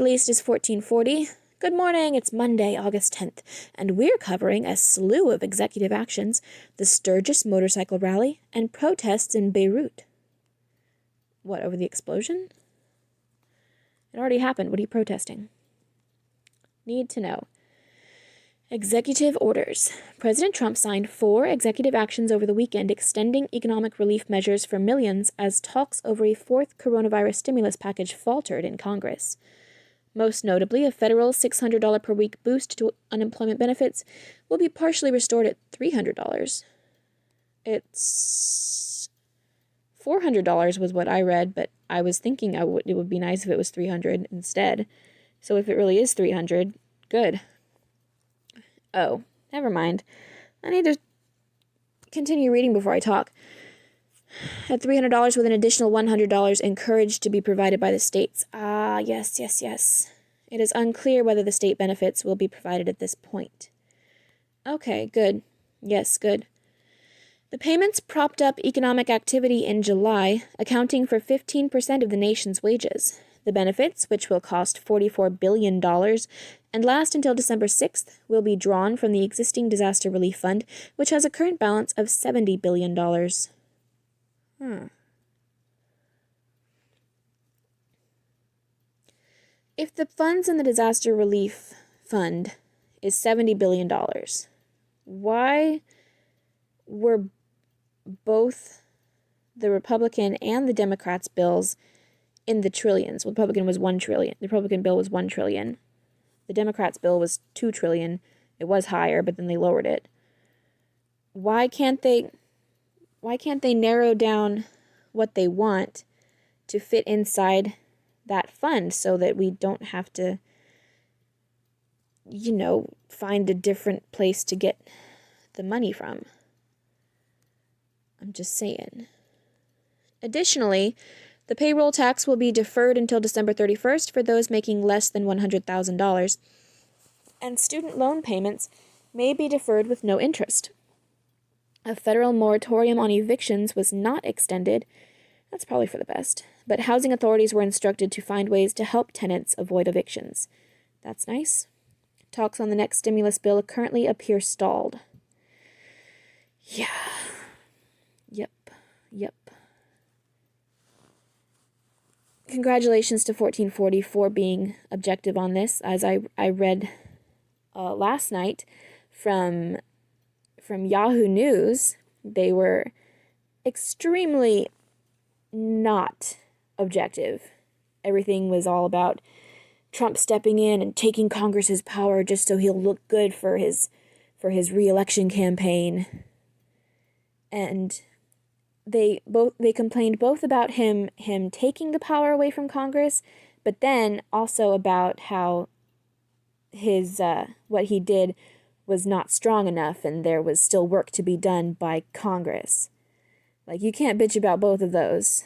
at least, is 1440. Good morning, it's Monday, August 10th, and we're covering a slew of executive actions, the Sturgis motorcycle rally, and protests in Beirut. What, over the explosion? It already happened. What are you protesting? Need to know. Executive orders. President Trump signed 4 executive actions over the weekend extending economic relief measures for millions as talks over a 4th coronavirus stimulus package faltered in Congress. Most notably, a federal $600 per week boost to unemployment benefits will be partially restored at $300. It's $400 was what I read, but I was thinking it would be nice if it was $300 instead. So if it really is $300, good. Oh, never mind. I need to continue reading before I talk. At $300 with an additional $100 encouraged to be provided by the states. Ah, yes. It is unclear whether the state benefits will be provided at this point. Okay, good. Yes, good. The payments propped up economic activity in July, accounting for 15% of the nation's wages. The benefits, which will cost $44 billion and last until December 6th, will be drawn from the existing disaster relief fund, which has a current balance of $70 billion. If the funds in the disaster relief fund is $70 billion, why were both the Republican and the Democrats' bills in the trillions? Well, the Republican was $1 trillion. The Republican bill was $1 trillion. The Democrats' bill was $2 trillion. It was higher, but then they lowered it. Why can't they narrow down what they want to fit inside that fund so that we don't have to, find a different place to get the money from? I'm just saying. Additionally, the payroll tax will be deferred until December 31st for those making less than $100,000, and student loan payments may be deferred with no interest. A federal moratorium on evictions was not extended. That's probably for the best. But housing authorities were instructed to find ways to help tenants avoid evictions. That's nice. Talks on the next stimulus bill currently appear stalled. Yeah. Yep. Congratulations to 1440 for being objective on this. As I read last night from Yahoo News, they were extremely not objective. Everything was all about Trump stepping in and taking Congress's power just so he'll look good for his re-election campaign. And they complained both about him taking the power away from Congress, but then also about how his what he did was not strong enough and there was still work to be done by Congress. Like, you can't bitch about both of those.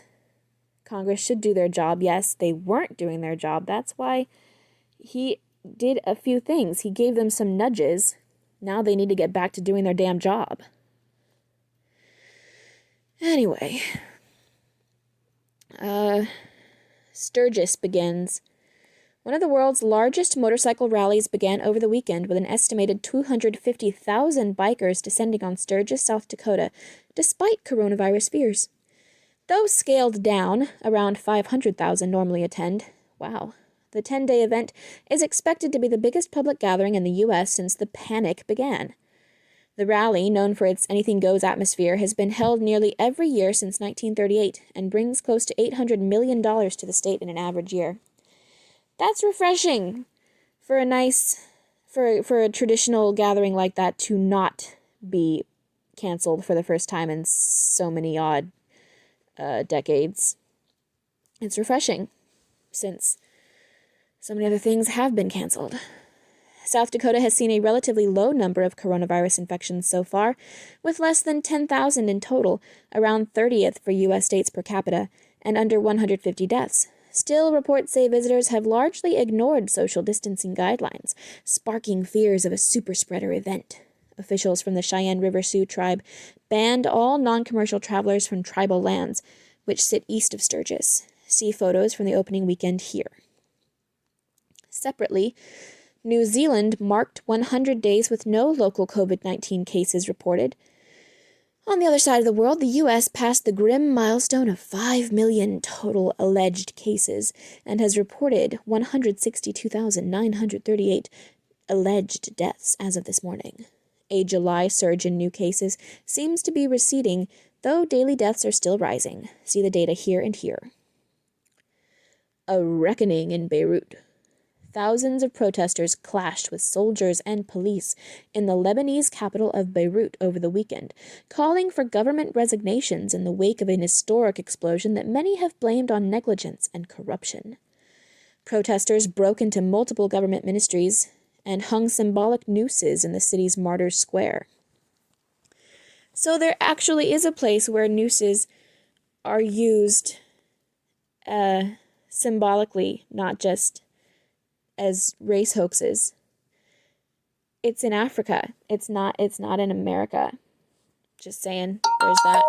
Congress should do their job. Yes, they weren't doing their job. That's why he did a few things. He gave them some nudges. Now they need to get back to doing their damn job. Anyway. Sturgis begins. One of the world's largest motorcycle rallies began over the weekend with an estimated 250,000 bikers descending on Sturgis, South Dakota, despite coronavirus fears. Though scaled down, around 500,000 normally attend. Wow. The 10-day event is expected to be the biggest public gathering in the U.S. since the panic began. The rally, known for its anything-goes atmosphere, has been held nearly every year since 1938 and brings close to $800 million to the state in an average year. That's refreshing for a traditional gathering like that to not be canceled for the first time in so many odd decades. It's refreshing since so many other things have been canceled. South Dakota has seen a relatively low number of coronavirus infections so far, with less than 10,000 in total, around 30th for U.S. states per capita, and under 150 deaths. Still, reports say visitors have largely ignored social distancing guidelines, sparking fears of a superspreader event. Officials from the Cheyenne River Sioux tribe banned all non-commercial travelers from tribal lands, which sit east of Sturgis. See photos from the opening weekend here. Separately, New Zealand marked 100 days with no local COVID-19 cases reported. On the other side of the world, the U.S. passed the grim milestone of 5 million total alleged cases and has reported 162,938 alleged deaths as of this morning. A July surge in new cases seems to be receding, though daily deaths are still rising. See the data here and here. A reckoning in Beirut. Thousands of protesters clashed with soldiers and police in the Lebanese capital of Beirut over the weekend, calling for government resignations in the wake of an historic explosion that many have blamed on negligence and corruption. Protesters broke into multiple government ministries and hung symbolic nooses in the city's Martyrs Square. So there actually is a place where nooses are used symbolically, not just as race hoaxes. It's in Africa. It's not in America. Just saying, there's that.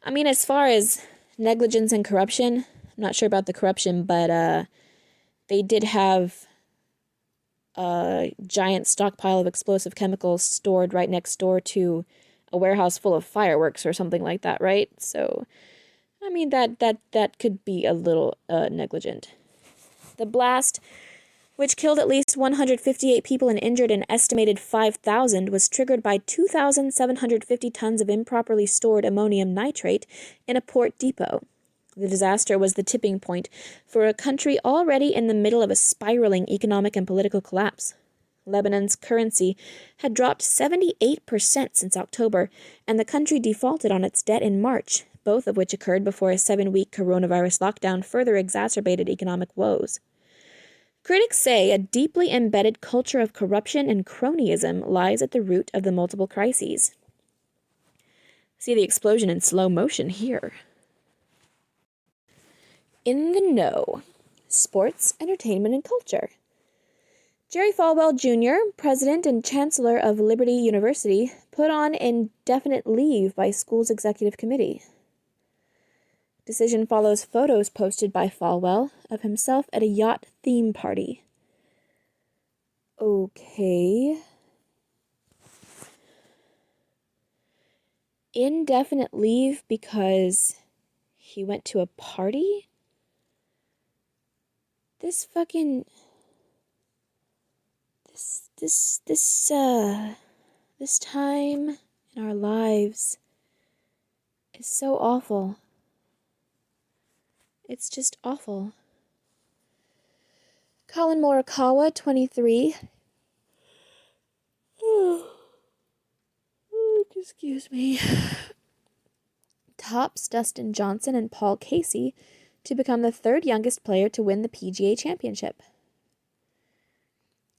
I mean, as far as negligence and corruption, I'm not sure about the corruption, but they did have a giant stockpile of explosive chemicals stored right next door to a warehouse full of fireworks or something like that, right? So, I mean, that could be a little negligent. The blast, which killed at least 158 people and injured an estimated 5,000, was triggered by 2,750 tons of improperly stored ammonium nitrate in a port depot. The disaster was the tipping point for a country already in the middle of a spiraling economic and political collapse. Lebanon's currency had dropped 78% since October, and the country defaulted on its debt in March, both of which occurred before a 7-week coronavirus lockdown further exacerbated economic woes. Critics say a deeply embedded culture of corruption and cronyism lies at the root of the multiple crises. See the explosion in slow motion here. In the know. Sports, entertainment, and culture. Jerry Falwell Jr., president and chancellor of Liberty University, put on indefinite leave by school's executive committee. Decision follows photos posted by Falwell of himself at a yacht theme party. Okay. Indefinite leave because he went to a party? This time in our lives is so awful. It's just awful. Colin Morikawa, 23. Excuse me. Tops Dustin Johnson and Paul Casey to become the third youngest player to win the PGA Championship.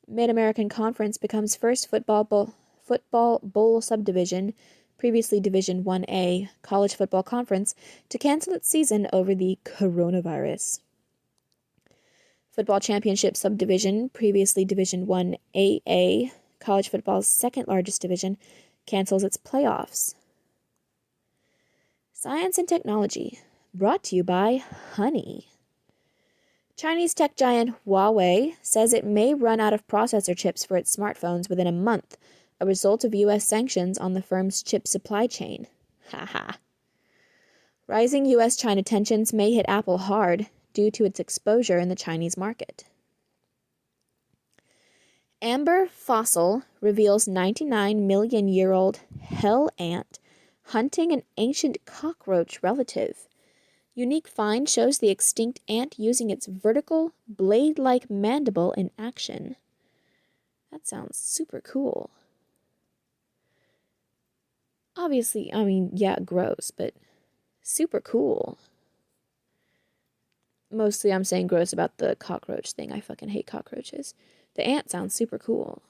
Mid-American Conference becomes first football bowl subdivision, previously Division 1A, college football conference, to cancel its season over the coronavirus. Football Championship Subdivision, previously Division 1AA, college football's second largest division, cancels its playoffs. Science and technology, brought to you by honey. Chinese tech giant Huawei says it may run out of processor chips for its smartphones within a month, a result of U.S. sanctions on the firm's chip supply chain. Haha. Rising U.S.-China tensions may hit Apple hard due to its exposure in the Chinese market. Amber fossil reveals 99-million-year-old hell ant hunting an ancient cockroach relative. Unique find shows the extinct ant using its vertical, blade-like mandible in action. That sounds super cool. Obviously, I mean, yeah, gross, but super cool. Mostly I'm saying gross about the cockroach thing. I fucking hate cockroaches. The ant sounds super cool.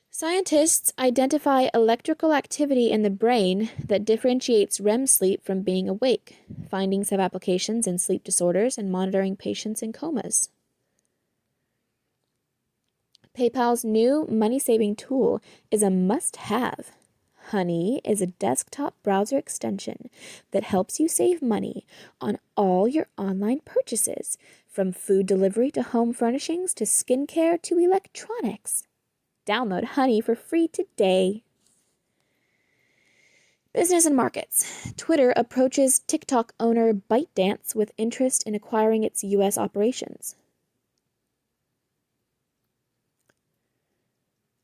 Scientists identify electrical activity in the brain that differentiates REM sleep from being awake. Findings have applications in sleep disorders and monitoring patients in comas. PayPal's new money-saving tool is a must-have. Honey is a desktop browser extension that helps you save money on all your online purchases, from food delivery to home furnishings to skincare to electronics. Download Honey for free today. Business and markets. Twitter approaches TikTok owner ByteDance with interest in acquiring its U.S. operations.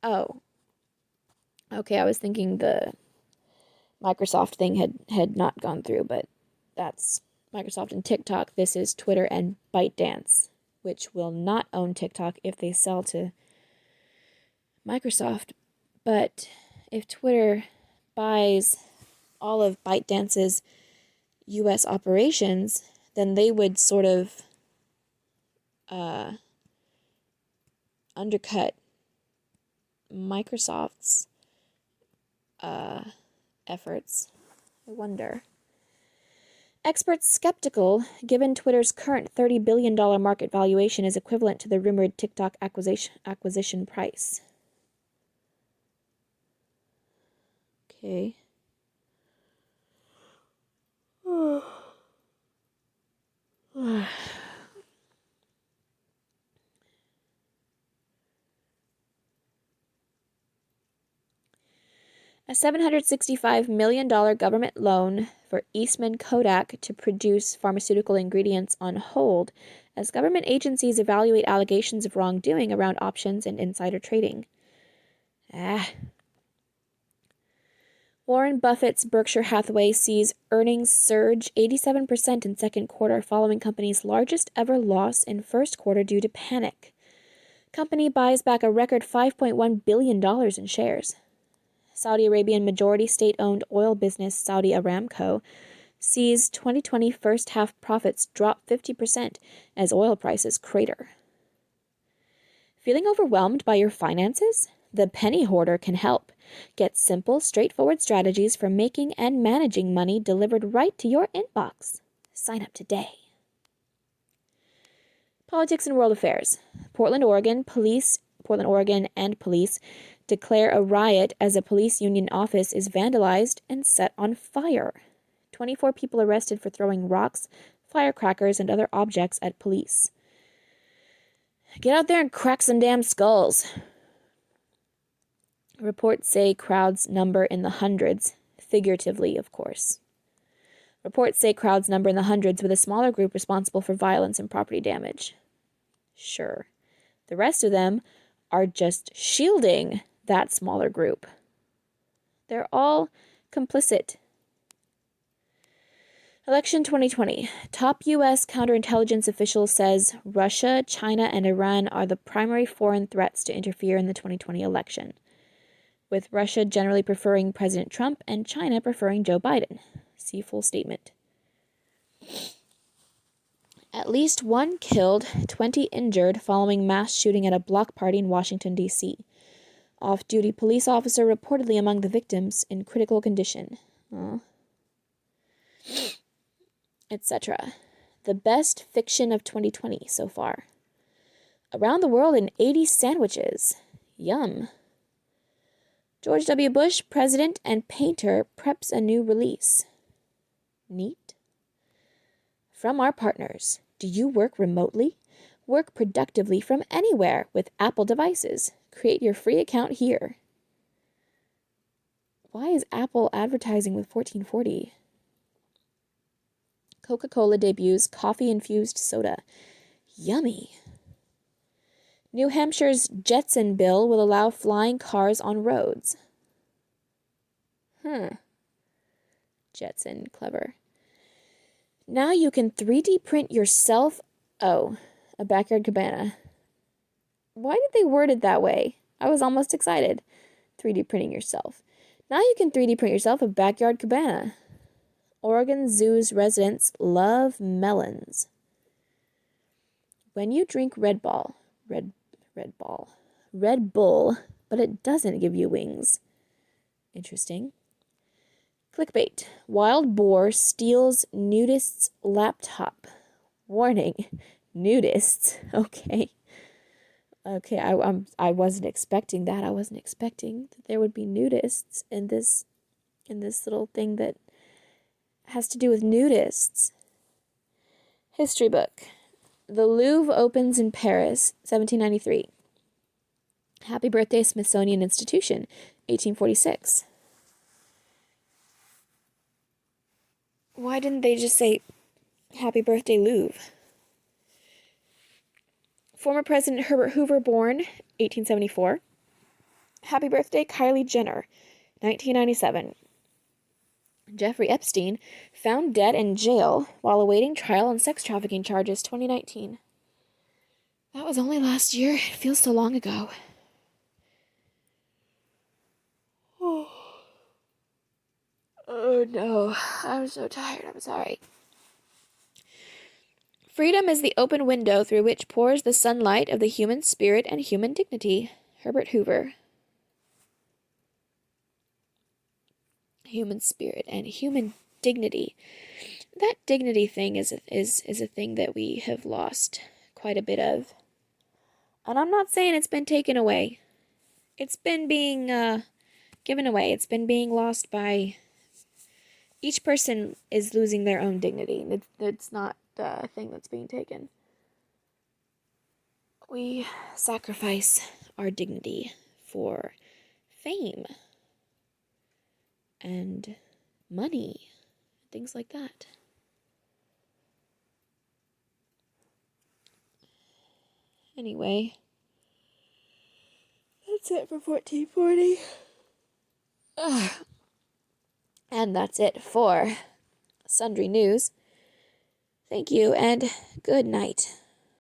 Oh. Okay, I was thinking the Microsoft thing had not gone through, but that's Microsoft and TikTok. This is Twitter and ByteDance, which will not own TikTok if they sell to Microsoft. But if Twitter buys all of ByteDance's U.S. operations, then they would sort of undercut Microsoft's efforts. I wonder. Experts skeptical, given Twitter's current $30 billion market valuation is equivalent to the rumored TikTok acquisition price. Okay. A $765 million government loan for Eastman Kodak to produce pharmaceutical ingredients on hold as government agencies evaluate allegations of wrongdoing around options and insider trading. Warren Buffett's Berkshire Hathaway sees earnings surge 87% in second quarter following company's largest ever loss in first quarter due to panic. Company buys back a record $5.1 billion in shares. Saudi Arabian majority state-owned oil business Saudi Aramco sees 2020 first-half profits drop 50% as oil prices crater. Feeling overwhelmed by your finances? The Penny Hoarder can help. Get simple, straightforward strategies for making and managing money delivered right to your inbox. Sign up today. Politics and world affairs. Portland, Oregon and police declare a riot as a police union office is vandalized and set on fire. 24 people arrested for throwing rocks, firecrackers, and other objects at police. Get out there and crack some damn skulls. Reports say crowds number in the hundreds, figuratively, of course. Reports say crowds number in the hundreds with a smaller group responsible for violence and property damage. Sure. The rest of them are just shielding that smaller group. They're all complicit. Election 2020. Top U.S. counterintelligence official says Russia, China, and Iran are the primary foreign threats to interfere in the 2020 election, with Russia generally preferring President Trump and China preferring Joe Biden. See full statement. At least 1 killed, 20 injured following mass shooting at a block party in Washington, D.C. Off-duty police officer reportedly among the victims in critical condition. Etc. The best fiction of 2020 so far. Around the world in 80 sandwiches. Yum. George W. Bush, president and painter, preps a new release. Neat. From our partners, do you work remotely? Work productively from anywhere with Apple devices. Create your free account here. Why is Apple advertising with 1440? Coca-Cola debuts coffee-infused soda. Yummy. New Hampshire's Jetson bill will allow flying cars on roads. Jetson, clever. Now you can 3D print yourself. Oh, a backyard cabana. Why did they word it that way? I was almost excited. 3D printing yourself. Now you can 3D print yourself a backyard cabana. Oregon Zoo's residents love melons. When you drink Red Bull, but it doesn't give you wings. Interesting. Clickbait. Wild boar steals nudist's laptop. Warning. Nudists. Okay. I wasn't expecting that. I wasn't expecting that there would be nudists in this in this little thing that has to do with nudists. History book. The Louvre opens in Paris, 1793. Happy birthday, Smithsonian Institution, 1846. Why didn't they just say, Happy birthday, Louvre? Former President Herbert Hoover born, 1874. Happy birthday, Kylie Jenner, 1997. Jeffrey Epstein, found dead in jail while awaiting trial on sex trafficking charges, 2019. That was only last year. It feels so long ago. Oh no, I'm so tired. I'm sorry. Freedom is the open window through which pours the sunlight of the human spirit and human dignity. Herbert Hoover. Human spirit and human dignity. That dignity thing is a thing that we have lost quite a bit of. And I'm not saying it's been taken away. It's been being given away. It's been being lost by... Each person is losing their own dignity. It's not the thing that's being taken. We sacrifice our dignity for fame and money, things like that. Anyway, that's it for 1440. And that's it for Sundry News. Thank you and good night.